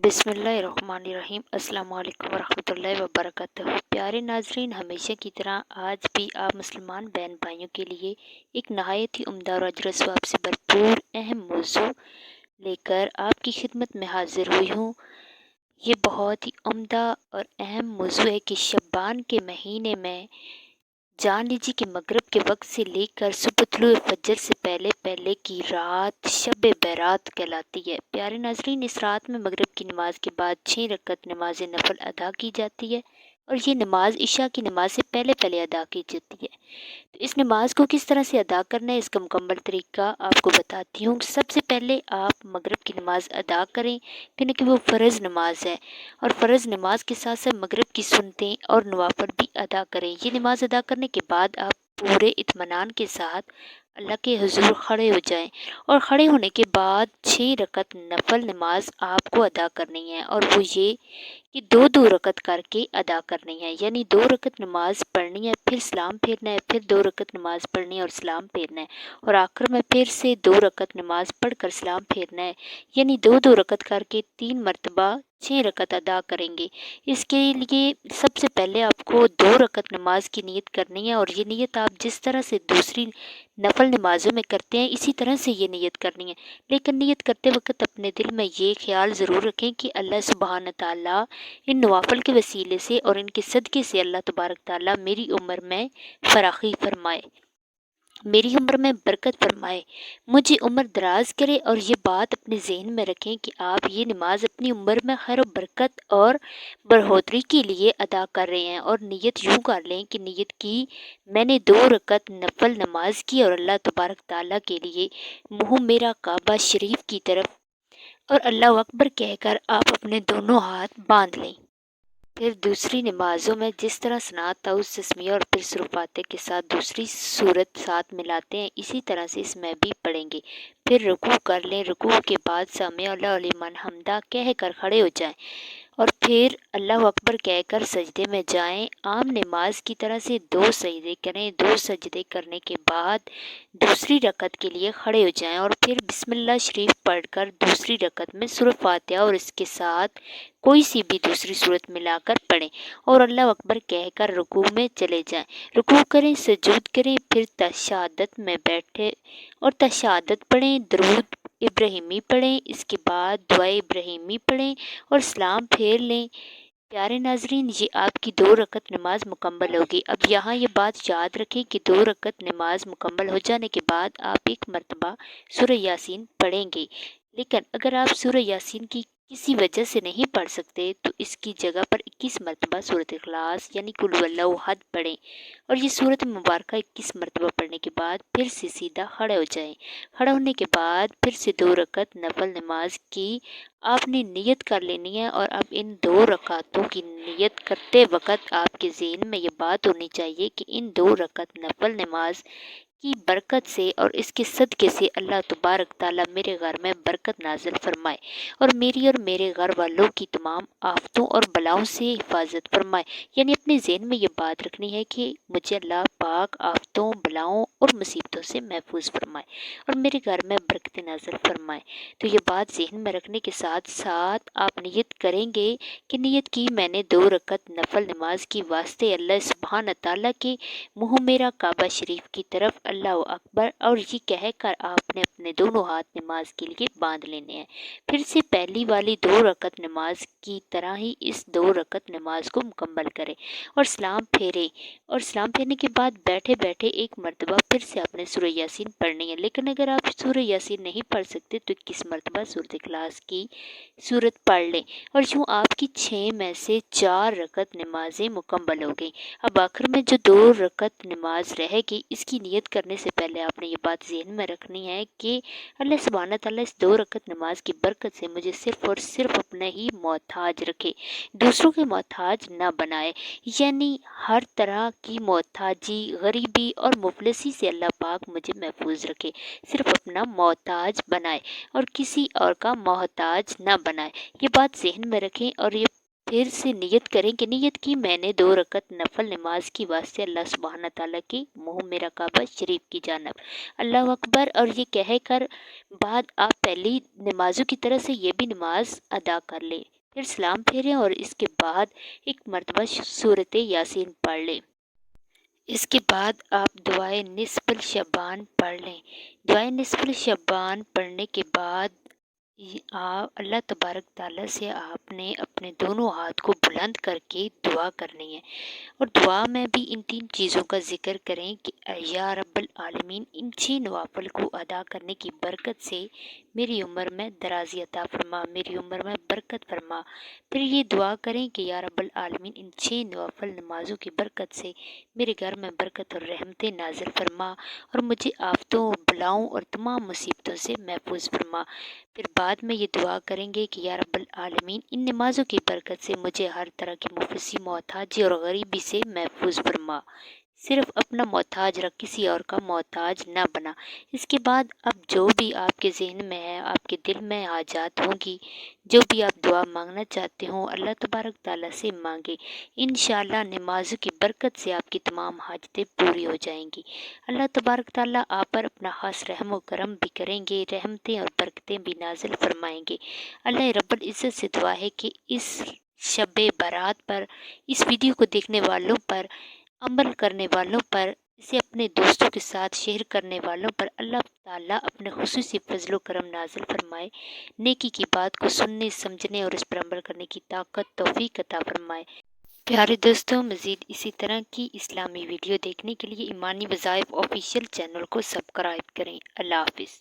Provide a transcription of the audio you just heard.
بسم اللہ الرحمن الرحیم۔ السلام علیکم ورحمۃ اللہ وبرکاتہ۔ پیارے ناظرین، ہمیشہ کی طرح آج بھی آپ مسلمان بہن بھائیوں کے لیے ایک نہایت ہی عمدہ اور اجر و ثواب سے بھرپور اہم موضوع لے کر آپ کی خدمت میں حاضر ہوئی ہوں۔ یہ بہت ہی عمدہ اور اہم موضوع ہے کہ شعبان کے مہینے میں جان لیجیے کہ مغرب کے وقت سے لے کر صبح طلوع فجر سے پہلے پہلے کی رات شب برات کہلاتی ہے۔ پیارے ناظرین، اس رات میں مغرب کی نماز کے بعد 6 رکعت نماز نفل ادا کی جاتی ہے، اور یہ نماز عشاء کی نماز سے پہلے پہلے ادا کی جاتی ہے۔ تو اس نماز کو کس طرح سے ادا کرنا ہے، اس کا مکمل طریقہ آپ کو بتاتی ہوں۔ سب سے پہلے آپ مغرب کی نماز ادا کریں، کیونکہ وہ فرض نماز ہے، اور فرض نماز کے ساتھ ساتھ مغرب کی سنتیں اور نوافل بھی ادا کریں۔ یہ نماز ادا کرنے کے بعد آپ پورے اطمینان کے ساتھ اللہ کے حضور کھڑے ہو جائیں، اور کھڑے ہونے کے بعد 6 رکعت نفل نماز آپ کو ادا کرنی ہے، اور وہ یہ کہ 2 رکعت کر کے ادا کرنی ہے، یعنی 2 رکعت نماز پڑھنی ہے، پھر سلام پھیرنا ہے، پھر 2 رکعت نماز پڑھنی ہے اور سلام پھیرنا ہے، اور آخر میں پھر سے 2 رکعت نماز پڑھ کر سلام پھیرنا ہے، یعنی 2 رکعت کر کے 3 مرتبہ 6 رکعت ادا کریں گے۔ اس کے لیے سب سے پہلے آپ کو 2 رکعت نماز کی نیت کرنی ہے، اور یہ نیت آپ جس طرح سے دوسری نفل نمازوں میں کرتے ہیں اسی طرح سے یہ نیت کرنی ہے، لیکن نیت کرتے وقت اپنے دل میں یہ خیال ضرور رکھیں کہ اللہ سبحانہ تعالیٰ ان نوافل کے وسیلے سے اور ان کے صدقے سے اللہ تبارک تعالیٰ میری عمر میں فراخی فرمائے، میری عمر میں برکت فرمائے، مجھے عمر دراز کرے۔ اور یہ بات اپنے ذہن میں رکھیں کہ آپ یہ نماز اپنی عمر میں خیر و برکت اور بڑھوتری کے لیے ادا کر رہے ہیں، اور نیت یوں کر لیں کہ نیت کی میں نے 2 رکعت نفل نماز کی اور اللہ تبارک تعالیٰ کے لیے منہ میرا کعبہ شریف کی طرف اور اللہ اکبر کہہ کر آپ اپنے دونوں ہاتھ باندھ لیں۔ پھر دوسری نمازوں میں جس طرح صنعت تعوذ تسمیہ اور پھر سورۃ فاتحہ کے ساتھ دوسری صورت ساتھ ملاتے ہیں، اسی طرح سے اس میں بھی پڑھیں گے۔ پھر رکوع کر لیں، رکوع کے بعد سمیع اللہ لمن حمدہ کہہ کر کھڑے ہو جائیں، اور پھر اللہ اکبر کہہ کر سجدے میں جائیں۔ عام نماز کی طرح سے 2 سجدے کریں، 2 سجدے کرنے کے بعد دوسری رکعت کے لیے کھڑے ہو جائیں، اور پھر بسم اللہ شریف پڑھ کر دوسری رکعت میں سورۃ فاتحہ اور اس کے ساتھ کوئی سی بھی دوسری صورت ملا کر پڑھیں، اور اللہ اکبر کہہ کر رکوع میں چلے جائیں، رکوع کریں، سجود کریں، پھر تشہدد میں بیٹھے اور تشہدد پڑھیں، درود ابراہیمی پڑھیں، اس کے بعد دعائے ابراہیمی پڑھیں اور سلام پھیر لیں۔ پیارے ناظرین، یہ آپ کی 2 رکعت نماز مکمل ہوگی۔ اب یہاں یہ بات یاد رکھیں کہ 2 رکعت نماز مکمل ہو جانے کے بعد آپ ایک مرتبہ سورہ یاسین پڑھیں گے، لیکن اگر آپ سورہ یاسین کی کسی وجہ سے نہیں پڑھ سکتے تو اس کی جگہ پر 21 مرتبہ سورۃ اخلاص یعنی قل هو اللہ احد پڑھیں، اور یہ سورۃ مبارکہ 21 مرتبہ پڑھنے کے بعد پھر سے سیدھا کھڑے ہو جائیں۔ کھڑے ہونے کے بعد پھر سے 2 رکعت نفل نماز کی آپ نے نیت کر لینی ہے، اور اب ان 2 رکعتوں کی نیت کرتے وقت آپ کے ذہن میں یہ بات ہونی چاہیے کہ ان 2 رکعت نفل نماز کی برکت سے اور اس کے صدقے سے اللہ تبارک تعالیٰ میرے گھر میں برکت نازل فرمائے، اور میری اور میرے گھر والوں کی تمام آفتوں اور بلاؤں سے حفاظت فرمائے۔ یعنی اپنے ذہن میں یہ بات رکھنی ہے کہ مجھے اللہ پاک آفتوں، بلاؤں اور مصیبتوں سے محفوظ فرمائے، اور میرے گھر میں برکت نازل فرمائے۔ تو یہ بات ذہن میں رکھنے کے ساتھ ساتھ آپ نیت کریں گے کہ نیت کی میں نے 2 رکعت نفل نماز کی واسطے اللہ سبحانہ تعالیٰ کے منہ میرا کعبہ شریف کی طرف اللہ اکبر، اور یہ کہہ کر آپ نے اپنے دونوں ہاتھ نماز کے لیے باندھ لینے ہیں۔ پھر سے پہلی والی 2 رکعت نماز کی طرح ہی اس 2 رکعت نماز کو مکمل کریں اور سلام پھیریں، اور سلام پھیرنے کے بعد بیٹھے بیٹھے ایک مرتبہ پھر سے آپ نے سورہ یاسین پڑھنی ہے، لیکن اگر آپ سورہ یاسین نہیں پڑھ سکتے تو 21 مرتبہ سورۃ اخلاص کی صورت پڑھ لیں، اور یوں آپ کی 6 میں سے 4 رکعت نمازیں مکمل ہو گئیں۔ اب آخر میں جو 2 رکعت نماز رہے گی، اس کی نیت کرنے سے پہلے آپ نے یہ بات ذہن میں رکھنی ہے کہ اللہ سبحانہ تعالیٰ اس 2 رکعت نماز کی برکت سے مجھے صرف اور صرف اپنے ہی محتاج رکھے، دوسروں کے محتاج نہ بنائے، یعنی ہر طرح کی محتاجی، غریبی اور مفلسی سے اللہ پاک مجھے محفوظ رکھے، صرف اپنا محتاج بنائے اور کسی اور کا محتاج نہ بنائے۔ یہ بات ذہن میں رکھیں، اور یہ پھر سے نیت کریں کہ نیت کی میں نے 2 رکعت نفل نماز کی واسطے اللہ سبحانہ تعالیٰ کے منہ میرا کعبہ شریف کی جانب، اللہ اکبر، اور یہ کہہ کر بعد آپ پہلی نمازوں کی طرح سے یہ بھی نماز ادا کر لیں۔ پھر سلام پھیریں اور اس کے بعد ایک مرتبہ سورۃ یاسین پڑھ لیں۔ اس کے بعد آپ دعائے نصف الشعبان پڑھ لیں۔ دعائے نصف الشعبان پڑھنے کے بعد آپ اللہ تبارک تعالیٰ سے آپ نے اپنے دونوں ہاتھ کو بلند کر کے دعا کرنی ہے، اور دعا میں بھی ان 3 چیزوں کا ذکر کریں کہ اے یا رب العالمین، ان 6 نوافل کو ادا کرنے کی برکت سے میری عمر میں درازی عطا فرما، میری عمر میں برکت فرما۔ پھر یہ دعا کریں کہ یا رب العالمین، ان 6 نوافل نمازوں کی برکت سے میرے گھر میں برکت اور رحمتیں نازل فرما، اور مجھے آفتوں، بلاؤں اور تمام مصیبتوں سے محفوظ فرما۔ پھر بعد میں یہ دعا کریں گے کہ یا رب العالمین، ان نمازوں کی برکت سے مجھے ہر طرح کی مفلسی، محتاجی اور غریبی سے محفوظ فرما، صرف اپنا محتاج رکھ، کسی اور کا محتاج نہ بنا۔ اس کے بعد اب جو بھی آپ کے ذہن میں ہے، آپ کے دل میں حاجات ہوں گی، جو بھی آپ دعا مانگنا چاہتے ہوں، اللہ تبارک تعالیٰ سے مانگے۔ انشاءاللہ نمازوں کی برکت سے آپ کی تمام حاجتیں پوری ہو جائیں گی۔ اللہ تبارک تعالیٰ آپ پر اپنا خاص رحم و کرم بھی کریں گے، رحمتیں اور برکتیں بھی نازل فرمائیں گے۔ اللہ رب العزت سے دعا ہے کہ اس شب برات پر، اس ویڈیو کو دیکھنے والوں پر، عمل کرنے والوں پر، اسے اپنے دوستوں کے ساتھ شیئر کرنے والوں پر اللہ تعالیٰ اپنے خصوصی فضل و کرم نازل فرمائے، نیکی کی بات کو سننے، سمجھنے اور اس پر عمل کرنے کی طاقت، توفیق عطا فرمائے۔ پیارے دوستوں، مزید اسی طرح کی اسلامی ویڈیو دیکھنے کے لیے ایمانی وظائف آفیشیل چینل کو سبسکرائب کریں۔ اللہ حافظ۔